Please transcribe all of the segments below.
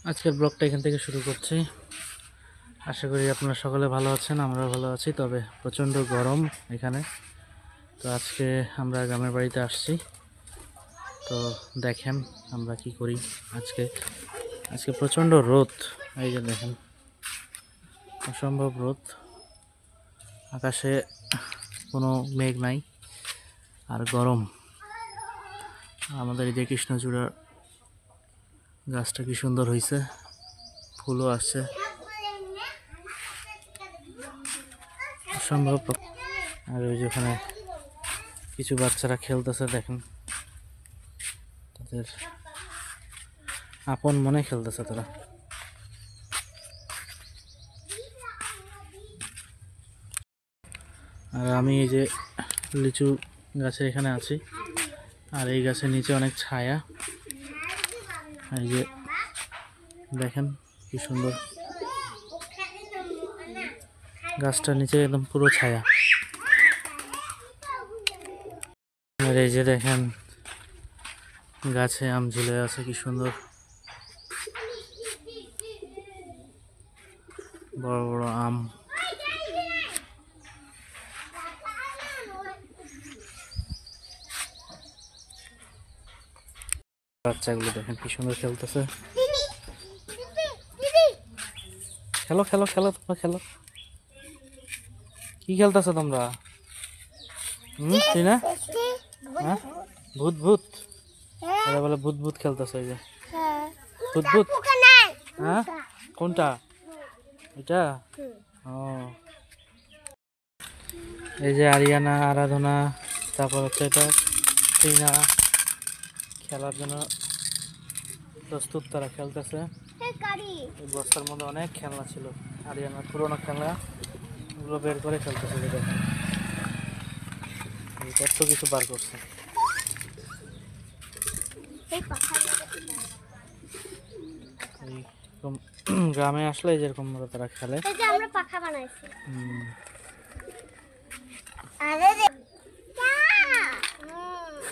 আজকের ব্লগটা এখান থেকে শুরু করছি। আশা করি আপনারা সকলে ভালো আছেন, আমরাও ভালো আছি। তবে প্রচণ্ড গরম এখানে। তো আজকে আমরা গ্রামের বাড়িতে আসছি। তো দেখেন আমরা কি করি। আজকে প্রচণ্ড রোদ, এই যে দেখেন অসম্ভব রোদ। আকাশে কোনো মেঘ নাই আর গরম। আমাদের এই যে কৃষ্ণচূড়া গাছটা কি সুন্দর হয়েছে, ফুলও আসছে, অসম্ভব। আর ওই যে ওখানে কিছু বাচ্চারা খেলতেছে, দেখেন তাদের আপন মনে খেলতেছে তারা। আর আমি এই যে লিচু গাছের এখানে আছি, আর এই গাছের নিচে অনেক ছায়া। এই যে দেখেন কি সুন্দর, গাছটার নিচে একদম পুরো ছায়া। আর এই যে দেখেন গাছে আম ঝুলে আছে, কি সুন্দর বড় বড় আম। বাচ্চাগুলো দেখেন কি সুন্দর খেলতেছে। খেলো খেলো খেলো, তোমরা খেলো। কি খেলতেছো তোমরা? না, হ্যাঁ ভূত ভূত, এরা বলে ভূত ভূত খেলতেছে। এই যে ভূত ভূত, হ্যাঁ কোনটা এটা? ও এই যে আরিয়ানা, আরাধনা, তারপর হচ্ছে এটা টিনা, খেলার জন্য প্রস্তুত, তারা খেলতেছে। এই বস্তার মধ্যে অনেক খেলনা ছিল, আরিয়ানার পুরোনো খেলনা, ওগুলো বের করে খেলতেছে। যে দেখেন কত কিছু বার করছে। এইরকম গ্রামে আসলে যেরকম তারা খেলে।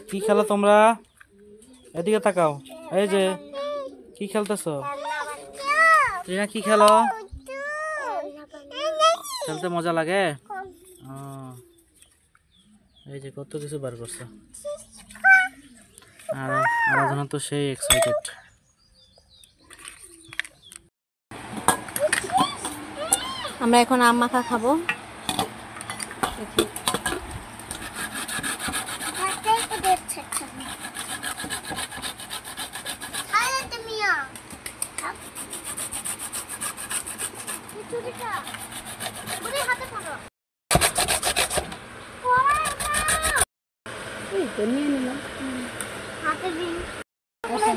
কি খেলো তোমরা? এদিকে তাকাও। এই যে কি খেলতেছো? টিনা কি খেলো? খেলতে মজা লাগে। এই যে কত কিছু বার করছে। আর আরাধনা তো সেই এক্সাইটেড। আমরা এখন আম মাখা খাবো।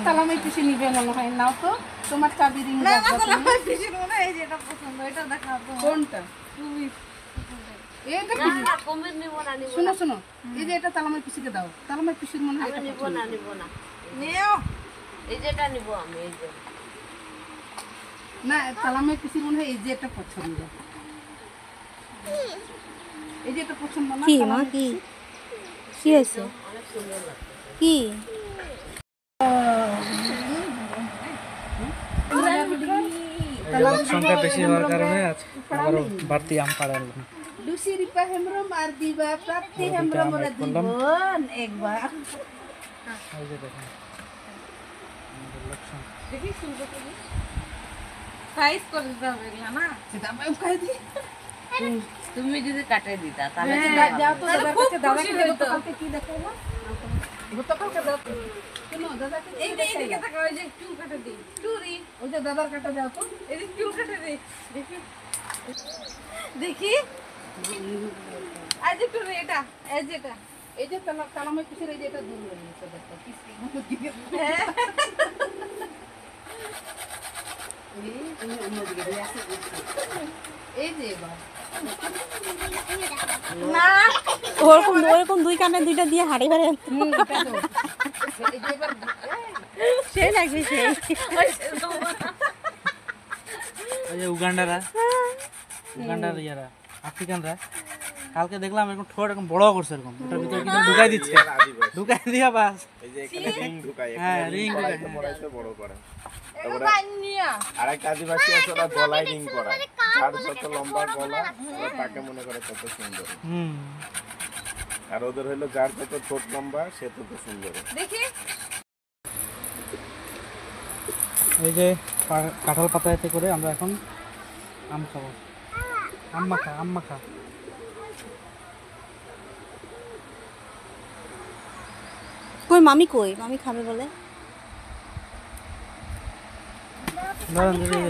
তালামাই পিসি নিবে মনে হয়, নাও তো তোমার চাবি রিং। না না, তালামাই পিসি মনে হয় যেটা পছন্দ এটা দেখাও তো। কোনটা? তুমি এটা কি? না কমের নিব না, নিব। শুনো শুনো, এই যে এটা তালামাই পিসিকে দাও। তালামাই পিসির মনে হয় এটা নিব না, নিব না। নিও, এই যেটা নিব আমি। এই যে না, তালামাই পিসির মনে হয় এই যে এটা পছন্দ। এই যে এটা পছন্দ না। কি মা, কি কি হয়েছে? অনেক সুন্দর লাগে। কি সংখ্যা বেশি হওয়ার কারণে আরো বাড়তি আম পাড়াল। লুসি রিপা হেমব্রম আর দিবা প্রাপ্তি হেমব্রম ওরা দিবন একবার। এই যে দেখেন দেখি সুন্দর করে সাইজ করে দিতে হবে না, সেটা আমি খাই দিই। তুমি যদি কাটাই দিতা তাহলে যাও তো দাদাকে, দাদাকে তো কালকে কি দেখাবো গতকালকে দাও। শুনো দাদাকে এইদিকে থাকা, ওই যে চুল কাটা দিই, চুরি ওই যে দাদার কাটা দাও তো, এই যে চুল কাটা দিই। দেখি দেখি আজ একটু এটা, এই যেটা, এই যে তালামাই পিসের এই যে এটা দূর হয়ে গেছে, দেখো পিসি মতো দিকে। এই যে এবার না, ওরকম ওরকম দুই কানে দুইটা দিয়ে হাঁড়ি ভরে সেই লাগবে। সেই ওই যে উগান্ডারা, উগান্ডার ইয়ারা, আফ্রিকানরা কালকে দেখলাম এরকম ঠোঁট এরকম বড় করছে এরকম ওটার ভিতরে কিছু ঢুকাই দিচ্ছে ঢুকাই দিয়া বাস এই যে এখানে রিং ঢুকায় হ্যাঁ রিং ঢুকাই পড়াইতে বড় করে তারপরে আরেকটা আদিবাসী আছে ওরা গলায় রিং করায় আর যত লম্বা গলা ওরা তাকে মনে করে তত সুন্দর হুম আর ওদের হইলো যার যত ঠোঁট লম্বা সে তত সুন্দর দেখি এই যে কাঁঠাল পাতাতে করে আমরা এখন আম খাবো আম মাখা কই মামি কই মামি খাবে বলে দাঁড়ান দিদি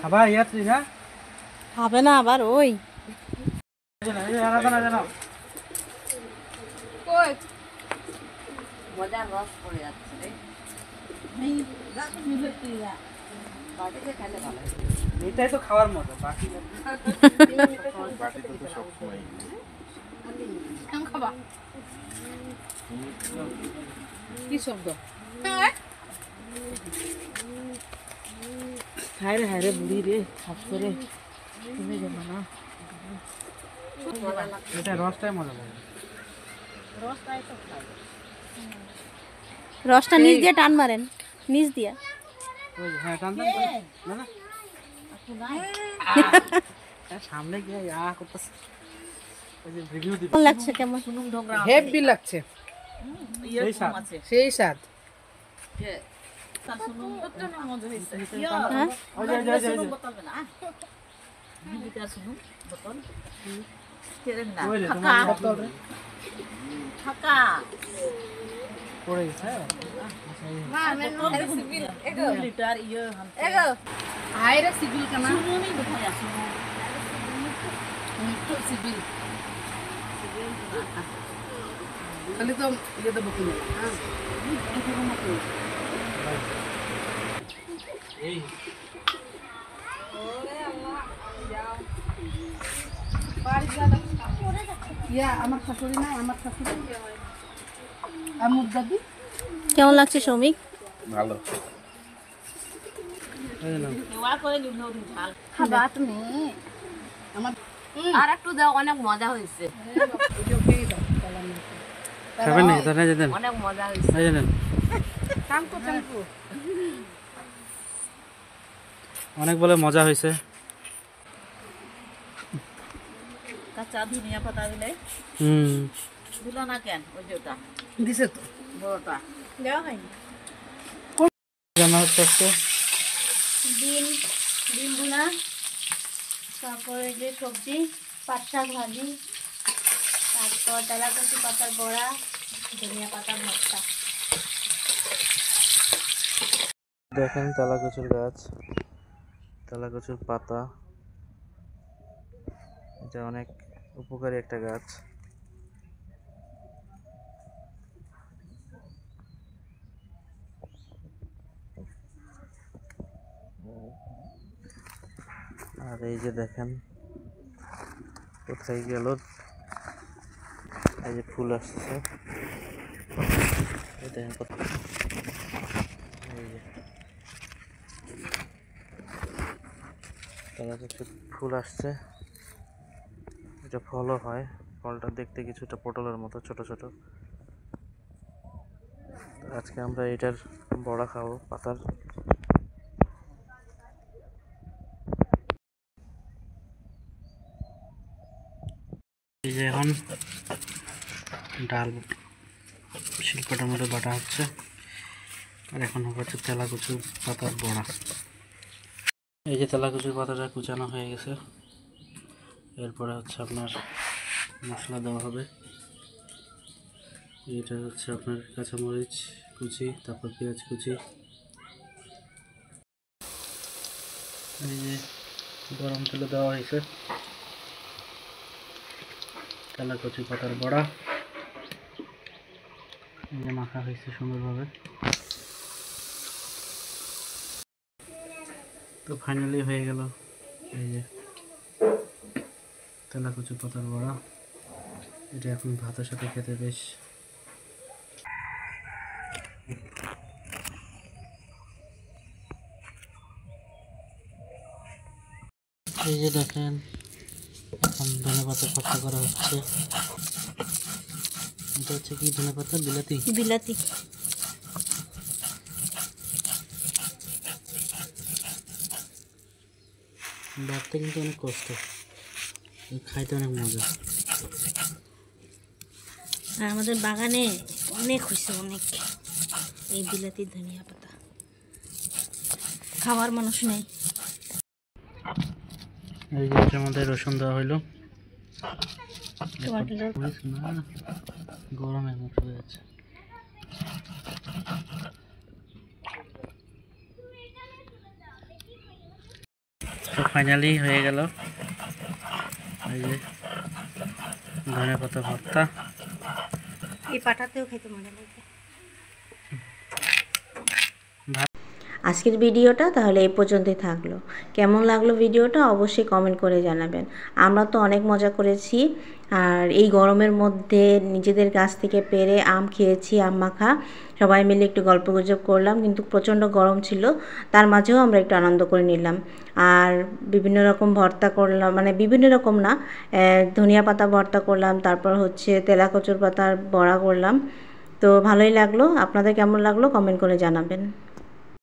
খাবা ইয়াত্রি না খাবে না আবার ওই কই মজার রস পড়ে যাচ্ছে রে বাড়িতে খেলে ভালো এটাই তো খাওয়ার মজা বাকি বাটিতে তো সবসময় খাবা কি শব্দ হায় রে বুড়ি রে খাপ করে তুমি যাবো না এটা রসটাই মজা লাগে রসটা নিচ দিয়ে টান মারেন নিচ দিয়ে ওই যে, হ্যাঁ টান টান না না সামনে গিয়ে করতেছে ওই যে রিভিউ দিবে কেমন লাগছে কেমন হেভি লাগছে সেই স্বাদ সেই স্বাদ হ্যাঁ ওই যে, ওই যে, ওই যে, ওই যে। ওই যে, তোমার পড়ে গেছে আয়রা সিভিল কেনা সিভিল খালি তো ইয়ে দেবো কিনে এই ইয়া আমার শাশুড়ি নাই আমার শাশুড়ি আর মুদাদি কেমন লাগছে সৌমিক ভালো এই যে নাও। খাবা তুমি আর একটু দাও অনেক মজা হয়েছে খাবেন নাকি তাহলে যেতেন অনেক মজা হয়েছে এই যে নেন। চাঙ্কু চাঙ্কু অনেক বলে মজা হয়েছে কাঁচা ধনিয়া পাতা দিলে হুম দিল না কেন ওই যে ওটা দিছে তো বড়টা দেওয়া হয়নি জানা হচ্ছে আজকে ডিম ডিম ভুনা তারপরে যে সবজি পাট শাক ভাজি তারপর তেলাকুচি পাতার বড়া ধনিয়া পাতার ভর্তা দেখেন তেলাকুচুর গাছ তেলাকুচুর পাতা এটা অনেক উপকারী একটা গাছ আর এই যে দেখেন কোথায় গেল এই যে ফুল আসছে এই দেখেন এই যে তেলাকুচুর ফুল আসছে এটা ফলও হয় ফলটা দেখতে কিছুটা পটলের মতো ছোট ছোট আজকে আমরা এটার বড়া খাবো পাতার এই যে এখন ডাল শিল্পটার মধ্যে বাটা হচ্ছে আর এখন হচ্ছে তেলাকুচুর পাতার বড়া এই যে তেলাকুচুর পাতাটা কুচানো হয়ে গেছে এরপরে হচ্ছে আপনার মশলা দেওয়া হবে এটা হচ্ছে আপনার কাঁচামরিচ কুচি তারপর পেঁয়াজ কুচি এই যে গরম তেলে দেওয়া হয়েছে তেলাকুচি পাতার বড়া এই যে মাখা হয়েছে সুন্দরভাবে তো ফাইনালি হয়ে গেল এই যে তেলাকুচি পাতার বড়া এটা এখন ভাতের সাথে খেতে বেশ এই যে দেখেন এখন ধনেপাতা ভর্তা করা হচ্ছে। এটা হচ্ছে কি ধনেপাতা? বিলাতি। বিলাতি। বাড়তে কিন্তু অনেক কষ্ট, খাইতে অনেক মজা। আর আমাদের বাগানে অনেক হয়েছে, অনেক এই বিলাতি ধনিয়া পাতা, খাওয়ার মানুষ নেই। এই যে এটার মধ্যে রসুন দেওয়া হইলো। না গরমে মুখ হয়ে যাচ্ছে। তো ফাইনালি হয়ে গেল এই যে ধনেপাতা ভর্তা। এই পাটাতেও খেতে মজা লাগে। আজকের ভিডিওটা তাহলে এই পর্যন্তই থাকলো। কেমন লাগলো ভিডিওটা অবশ্যই কমেন্ট করে জানাবেন। আমরা তো অনেক মজা করেছি, আর এই গরমের মধ্যে নিজেদের গাছ থেকে পেড়ে আম খেয়েছি, আম মাখা, সবাই মিলে একটু গল্পগুজব করলাম, কিন্তু প্রচণ্ড গরম ছিল, তার মাঝেও আমরা একটু আনন্দ করে নিলাম। আর বিভিন্ন রকম ভর্তা করলাম, মানে বিভিন্ন রকম না, ধনিয়া পাতা ভর্তা করলাম, তারপর হচ্ছে তেলাকচুর পাতার বড়া করলাম। তো ভালোই লাগলো। আপনাদের কেমন লাগলো কমেন্ট করে জানাবেন।